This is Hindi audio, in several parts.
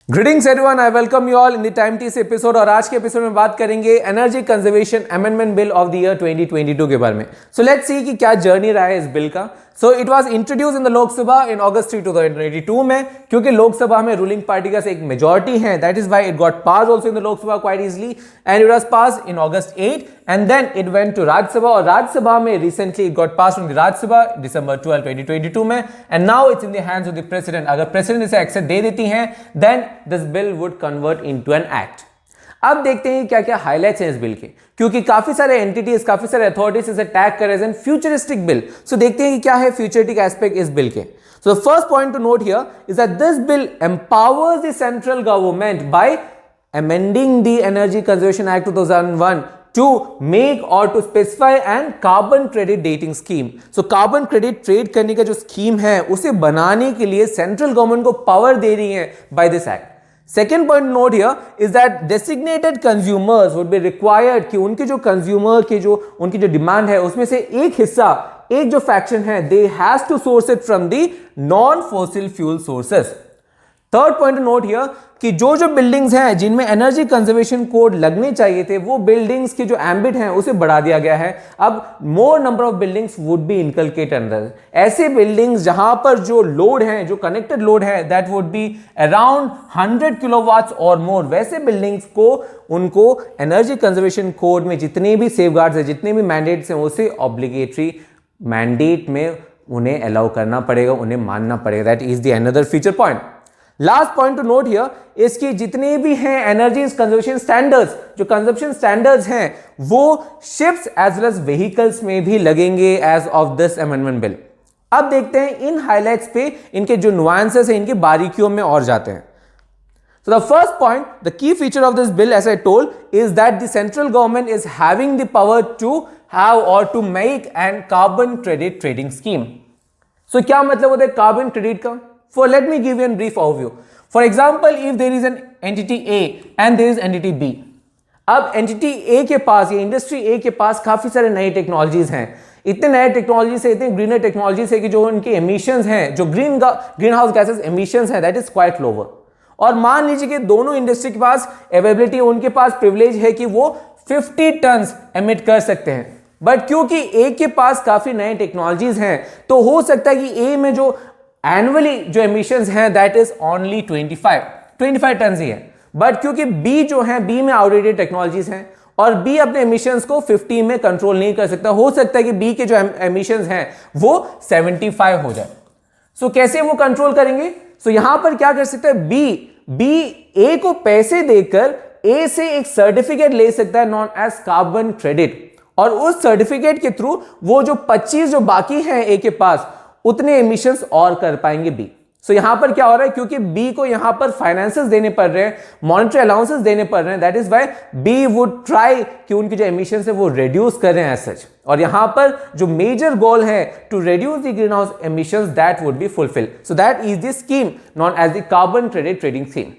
Greetings everyone, I welcome you all in the time टीस एपिसोड। और आज के एपिसोड में बात करेंगे energy conservation amendment bill of the year 2022 के बारे में। सो लेट्स सी कि क्या जर्नी रहा है इस बिल का। So it was introduce in the Lok Sabha in August 3, 2022 में, क्योंकि लोकसभा में रूलिंग पार्टी का एक मेजॉरिटी है, that is why it got pass also in the Lok Sabha quite easily and it was pass in August 8 and then it went to Rajya Sabha और राज्यसभा में recently it got pass in the Rajya Sabha December 12, 2022 में and now it's in the hands of the president. अगर प्रेसिडेंट इसे एक्सेप्ट दे देती हैं then this bill would convert into an act. अब देखते हैं क्या क्या हाइलाइट्स हैं इस बिल के, क्योंकि काफी सारे एंटिटीज, काफी सारे अथॉरिटीज इसे टैग कर रहे हैं फ्यूचरिस्टिक बिल। सो देखते हैं कि क्या है फ्यूचरिस्टिक एस्पेक्ट इस बिल के। So the first point to note here is that this bill empowers the central government by amending the energy conservation act 2001 to make or to specify and carbon credit dating scheme. So carbon credit trade करने का जो स्कीम है उसे बनाने के लिए सेंट्रल गवर्नमेंट को पावर दे रही है by this act. Second point to note here is that designated consumers would be required कि उनके जो कंज्यूमर के जो उनकी जो डिमांड है उसमें से एक हिस्सा, एक जो फ्रैक्शन है, they has to source it from the non fossil fuel sources. Third point note here कि जो जो बिल्डिंग्स हैं जिनमें एनर्जी कंजर्वेशन कोड लगने चाहिए थे वो बिल्डिंग्स की जो एम्बिट है उसे बढ़ा दिया गया है। अब मोर number of buildings would be inculcate under ऐसे बिल्डिंग्स जहां पर जो लोड है, जो कनेक्टेड लोड है, that would be around 100 kilowatts और मोर। वैसे बिल्डिंग्स को उनको एनर्जी कंजर्वेशन कोड में जितने भी सेफगार्ड्स है, जितने भी मैंडेट्स हैं, उसे ऑब्लिगेटरी मैंडेट में उन्हें अलाउ करना पड़ेगा, उन्हें मानना पड़ेगा। That is the another feature point. Last point to note here इसकी जितने भी हैं एनर्जी कंजर्वेशन स्टैंडर्ड्स, जो कंजप्शन स्टैंडर्ड्स हैं, वो ships as well as vehicles में भी लगेंगे as of this amendment bill. अब देखते हैं इन हाइलाइट्स पे, इनके जो नुआंसेस हैं, इनकी बारीकियों में और जाते हैं। So the first point, the key feature of this bill, as I told, is that the central government is having the power to have or to make an carbon credit trading scheme. So क्या मतलब होता है कार्बन क्रेडिट का? For let me give you a brief overview. For example, if there is an entity A and there is entity B. अब entity A के पास या इंडस्ट्री A के पास काफी सारे नई टेक्नोलॉजीज हैं, इतने नए टेक्नोलॉजीज है, इतने ग्रीनर टेक्नोलॉजीज है कि जो उनके एमिशंस हैं, जो ग्रीन हाउस गैसेस एमिशंस हैं, दैट इज क्वाइट लोअर। और मान लीजिए कि दोनों इंडस्ट्री के पास अवेलेबिलिटी, उनके पास प्रिविलेज है कि वो 50 टन एमिट कर सकते हैं, बट क्योंकि ए के पास काफी नए टेक्नोलॉजीज हैं तो हो सकता है कि ए में जो एनुअली जो एमिशंस हैं दैट इज ओनली 25 टन ही है। बट क्योंकि बी जो है, बी में आउटडेटेड टेक्नोलॉजीज हैं और बी अपने एमिशंस को 50 में कंट्रोल नहीं कर सकता, हो सकता है कि बी के जो एमिशंस हैं वो 75 हो जाए। सो कैसे वो कंट्रोल करेंगे? सो यहां पर क्या कर सकता है, बी ए को पैसे देकर ए से एक सर्टिफिकेट ले सकता है नॉन एज कार्बन क्रेडिट, और उस सर्टिफिकेट के थ्रू वो जो 25 जो बाकी हैं ए के पास उतने एमिशंस और कर पाएंगे बी। सो यहां पर क्या हो रहा है, क्योंकि बी को यहां पर फाइनेंसेस देने पड़ रहे हैं, मॉनेटरी अलाउंसेस देने पड़ रहे हैं, that is why we would try कि उनकी जो एमिशंस है वो रिड्यूस कर रहे हैं एज सच। और यहां पर जो मेजर गोल है to reduce the greenhouse emissions that would be fulfill. So that is the scheme known as the carbon credit trading scheme.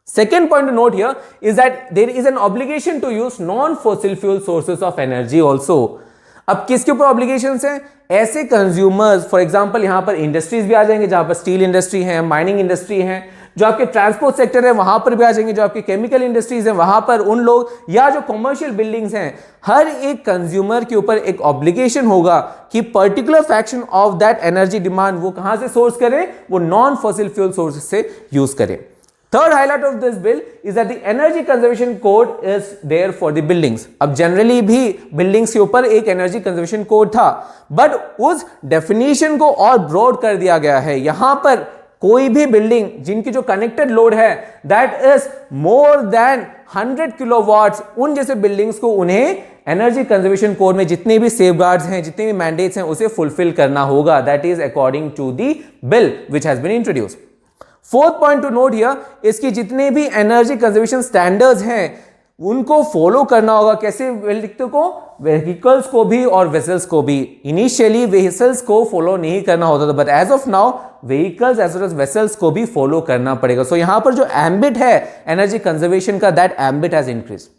Second point to note here is that there is an obligation to use non-fossil fuel sources of energy also. अब किसके ऊपर ऑब्लिगेशंस हैं? ऐसे कंज्यूमर्स, फॉर एग्जांपल यहां पर इंडस्ट्रीज भी आ जाएंगे, जहां पर स्टील इंडस्ट्री है, माइनिंग इंडस्ट्री है, जो आपके ट्रांसपोर्ट सेक्टर है वहां पर भी आ जाएंगे, जो आपके केमिकल इंडस्ट्रीज हैं वहां पर उन लोग, या जो कमर्शियल बिल्डिंग्स हैं, हर एक कंज्यूमर के ऊपर एक ऑब्लिगेशन होगा कि particular fraction of that energy demand वो कहां से सोर्स करें, वो नॉन फॉसिल फ्यूल सोर्सेस से यूज करें। Third highlight of this bill is that the energy conservation code is there for the buildings. अब जनरली भी बिल्डिंग्स के ऊपर एक एनर्जी कंजर्वेशन कोड था, बट उस डेफिनेशन को और ब्रॉड कर दिया गया है। यहां पर कोई भी बिल्डिंग जिनकी जो कनेक्टेड लोड है that is more than 100 kilowatts, उन जैसे बिल्डिंग्स को उन्हें एनर्जी कंजर्वेशन कोड में जितने भी सेफगार्ड्स हैं, जितने भी मैंडेट्स हैं, उसे फुलफिल करना होगा। That is according to the bill which has been introduced. Fourth point to note here, इसकी जितने भी एनर्जी कंजर्वेशन स्टैंडर्ड्स हैं उनको फॉलो करना होगा। कैसे? व्हीकल्स को भी और वेसल्स को भी। इनिशियली व्हीकल्स को फॉलो नहीं करना होता था, but as of now vehicles as well as vessels को भी फॉलो करना पड़ेगा। सो यहां पर जो एम्बिट है एनर्जी कंजर्वेशन का, that ambit has increase.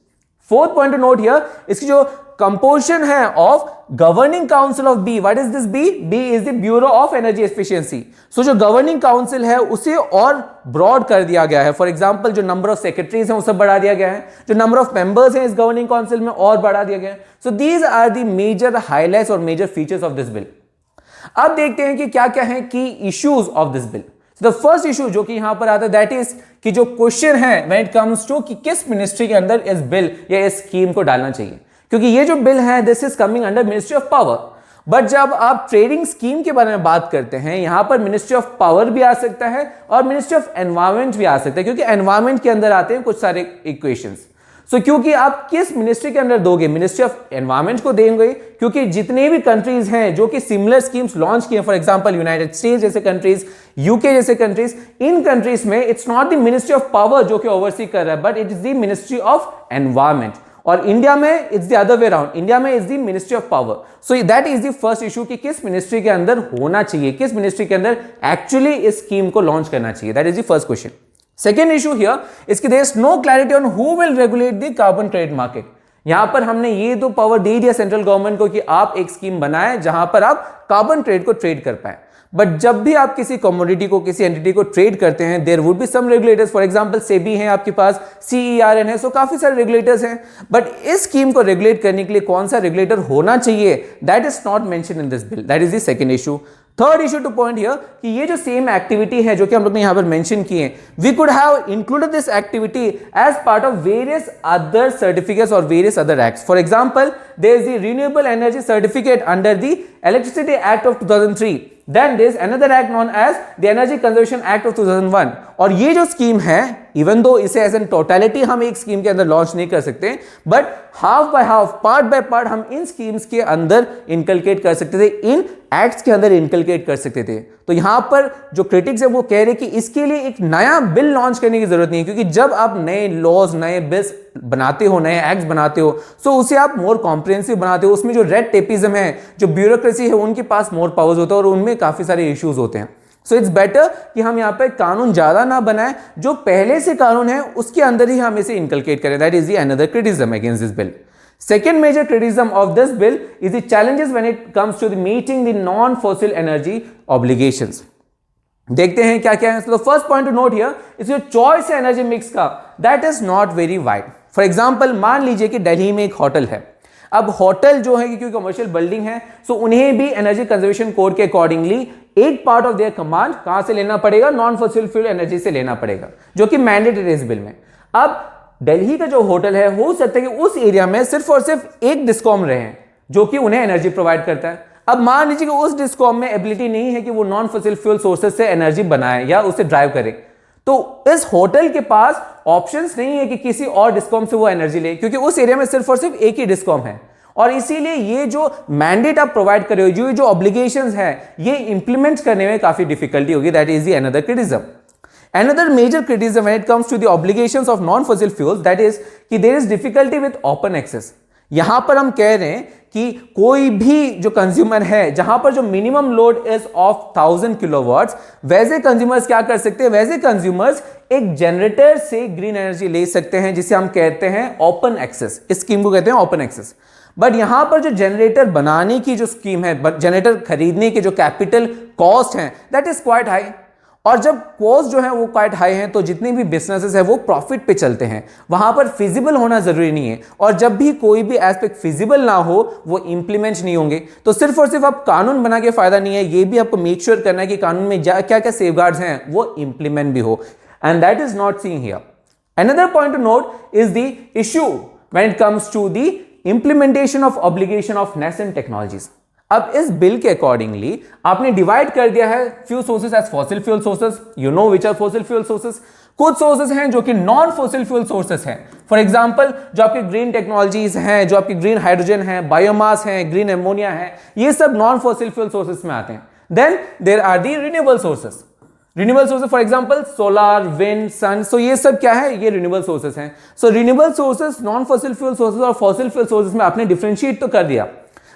Fourth point to note here, इसकी जो कंपोजिशन है of governing council of B, what is this B? B is the bureau of energy efficiency. So जो गवर्निंग काउंसिल है उसे और ब्रॉड कर दिया गया है। फॉर एग्जांपल जो नंबर ऑफ सेक्रेटरीज हैं उसे बढ़ा दिया गया है, जो नंबर ऑफ मेंबर्स हैं इस गवर्निंग काउंसिल में और बढ़ा दिया गया है। So these are the major highlights और major features of this bill. अब देखते हैं कि क्या क्या है की issues of this bill. The first issue जो कि यहां पर आता है दैट इज कि जो क्वेश्चन है व्हेन इट कम्स टू कि किस मिनिस्ट्री के अंदर इस बिल या इस स्कीम को डालना चाहिए, क्योंकि ये जो बिल है this is coming under ministry of power. But जब आप ट्रेडिंग स्कीम के बारे में बात करते हैं, यहां पर मिनिस्ट्री ऑफ पावर भी आ सकता है और मिनिस्ट्री ऑफ एनवायरमेंट भी आ सकता है, क्योंकि एनवायरमेंट के अंदर आते हैं कुछ सारे इक्वेशंस। सो क्योंकि आप किस मिनिस्ट्री के अंदर दोगे, मिनिस्ट्री ऑफ एनवायरमेंट को देंगे, क्योंकि जितने भी कंट्रीज हैं जो कि सिमिलर स्कीम्स लॉन्च किए, फॉर एग्जांपल यूनाइटेड स्टेट्स जैसे कंट्रीज, यूके जैसे कंट्रीज, इन कंट्रीज में it's not the ministry of power जो कि ओवरसी कर रहा है, but it is the ministry of environment. और इंडिया में it's the other way around, India में is the ministry of power. So that is the first issue कि किस मिनिस्ट्री के अंदर होना चाहिए, किस मिनिस्ट्री के अंदर एक्चुअली इस स्कीम को लॉन्च करना चाहिए। That is the first question. Second issue here is कि there is no clarity on who will regulate the carbon credit market. यहां पर हमने ये तो पावर दे दिया सेंट्रल गवर्नमेंट को कि आप एक स्कीम बनाएं जहां पर आप कार्बन क्रेडिट को ट्रेड कर पाए, बट जब भी आप किसी कमोडिटी को, किसी एंटिटी को ट्रेड करते हैं, there would be some regulators. For example SEBI है आपके पास, CERN है, सो काफी सारे रेगुलेटर्स हैं। बट इस स्कीम को रेगुलेट करने के लिए कौन सा रेगुलेटर होना चाहिए, that is not mention in this bill. That is the second issue. Third issue two point here कि ये जो सेम एक्टिविटी है जो कि हम लोग ने यहां पर मेंशन किए, we could have included this activity as part of various other certificates और various other acts. For example there is the renewable energy certificate under the electricity act of 2003, then there is another act known as the Energy Conservation Act of 2001। और ये जो स्कीम है, इवन दो इसे एज एन टोटलिटी हम एक स्कीम के अंदर लॉन्च नहीं कर सकते, but half by half, part by part हम इन स्कीम्स के अंदर इनकलकेट कर सकते थे, इन एक्ट्स के अंदर इनकलकेट कर सकते थे। तो यहां पर जो क्रिटिक्स है वो कह रहे कि इसके लिए एक नया बिल लॉन्च करने की जरूरत नहीं है, क्योंकि जब आप नए लॉज, नए बिल्स बनाते हो, नए एक्ट्स बनाते हो, सो उसे आप मोर कॉम्प्रिहेंसिव बनाते हो। उसमें जो रेड टेपिज्म है, जो ब्यूरोक्रेसी है, उनके पास मोर पावर्स होता है और उनमें काफी सारे इश्यूज होते हैं। सो इट्स बेटर कि हम यहाँ पे कानून ज्यादा ना बनाएं, जो पहले से कानून है उसके अंदर ही हम इसे इनकलकेट करें। That is the another criticism against this bill. Second major criticism of this bill is the challenges when it comes to the meeting the non-fossil energy obligations। देखते हैं क्या क्या है। So the first point to note here is जो choice है एनर्जी मिक्स का, that is not very wide। For example, मान लीजिए कि दिल्ली में एक होटल है। अब होटल जो है क्योंकि कमर्शियल बिल्डिंग है, सो उन्हें भी एनर्जी कंजर्वेशन कोड के अकॉर्डिंगली एक पार्ट ऑफ देयर कमांड कहां से लेना पड़ेगा, नॉन फॉसिल फ्यूल एनर्जी से लेना पड़ेगा, जो कि मैंडेटरी इस बिल में। अब दिल्ली का जो होटल है, हो सकता है कि उस एरिया में सिर्फ और सिर्फ एक डिस्कॉम रहे जो कि उन्हें एनर्जी प्रोवाइड करता है। अब मान लीजिए कि उस डिस्कॉम में एबिलिटी नहीं है कि वो नॉन फॉसिल फ्यूल सोर्सेज से एनर्जी बनाए या उसे ड्राइव करे, तो इस होटल के पास ऑप्शंस नहीं है कि किसी और डिस्कॉम से वो एनर्जी ले, क्योंकि उस एरिया में सिर्फ और सिर्फ एक ही डिस्कॉम है। और इसीलिए ये जो मैंडेट आप प्रोवाइड कर रहे हो, जो ऑब्लिगेशंस है, ये इंप्लीमेंट करने में काफी डिफिकल्टी होगी। That is the another criticism. Another major criticism when it comes to the obligations of non-fossil fuels, that is कि there is difficulty with open access। यहां पर हम कह रहे हैं कि कोई भी जो कंज्यूमर है, जहां पर जो minimum load is of 1000 kilowatts, वैसे कंज्यूमर्स क्या कर सकते हैं, वैसे कंज्यूमर्स एक जनरेटर से ग्रीन एनर्जी ले सकते हैं, जिसे हम कहते हैं ओपन एक्सेस। इस स्कीम को कहते हैं ओपन एक्सेस। बट यहां पर जो जनरेटर बनाने की जो स्कीम है, जनरेटर खरीदने के जो कैपिटल कॉस्ट है, दैट इज क्वाइट हाई। और जब कॉस्ट जो है वो क्वाइट हाई है, तो जितने भी बिजनेसेस है वो प्रॉफिट पे चलते हैं, वहां पर फिजिबल होना जरूरी नहीं है। और जब भी कोई भी एस्पेक्ट फिजिबल ना हो, वो इंप्लीमेंट नहीं होंगे। तो सिर्फ और सिर्फ आप कानून बना के फायदा नहीं है, ये भी आपको मेक श्योर करना है कि कानून में क्या क्या सेफगार्ड्स हैं वो इंप्लीमेंट भी हो, and that is not seen here. Another point to note is the issue when it comes to the implementation of obligation of nascent technologies. अब इस बिल के अकॉर्डिंगली आपने डिवाइड कर दिया है few sources as fossil fuel sources. You know which are fossil fuel sources. कुछ सोर्सेस हैं जो कि नॉन फॉसिल फ्यूल सोर्सेस हैं। फॉर एग्जांपल जो आपकी ग्रीन टेक्नोलॉजीज हैं, जो आपकी ग्रीन हाइड्रोजन है, बायोमास है, ग्रीन एमोनिया है, ये सब नॉन फॉसिल फ्यूल सोर्सेस में आते हैं। Then there are the renewable sources. Renewable sources for example solar, wind, sun, so ये सब क्या है, ये रिन्यूएबल सोर्सेस हैं। So renewable sources, non fossil fuel sources और फॉसिल फ्यूल सोर्सेस में आपने डिफरेंशिएट तो कर दिया,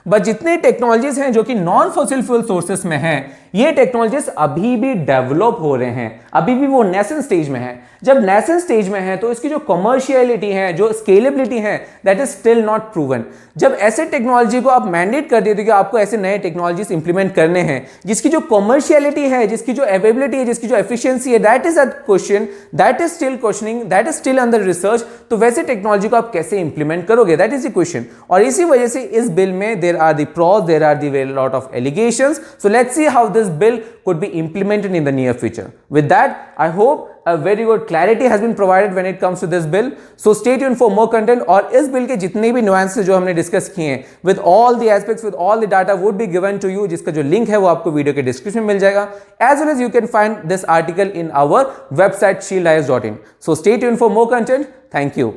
बट जितने टेक्नोलॉजीज हैं जो कि नॉन फॉसिल फ्यूल सोर्सेस में हैं, ये टेक्नोलॉजीज अभी भी डेवलप हो रहे हैं, अभी भी वो नेसेंट स्टेज में है। जब नेसेंट स्टेज में है तो इसकी जो कमर्शियलिटी है, जो स्केलेबिलिटी है, that is still not proven. जब ऐसे टेक्नोलॉजी को आप मैंडेट कर देते हो कि आपको ऐसे नए टेक्नोलॉजीज इंप्लीमेंट करने हैं जिसकी जो कमर्शियलिटी है, जिसकी जो अवेलेबिलिटी है, जिसकी जो एफिशिएंसी है, that is a question, that is still questioning, that is still under research, तो वैसे टेक्नोलॉजी को आप कैसे इंप्लीमेंट करोगे, दैट इज द क्वेश्चन। और इसी वजह से इस बिल में there are the pros, there are the lot of allegations. So let's see how this bill could be implemented in the near future. With that, I hope a very good clarity has been provided when it comes to this bill. So stay tuned for more content. और इस बिल के जितने भी nuances जो हमने डिस्कस किए हैं, with all the aspects, with all the data would be given to you, जिसका जो लिंक है वो आपको वीडियो के डिस्क्रिप्शन में मिल जाएगा, as well as you can find this article in our website shieldis.in. So stay tuned for more content. Thank you.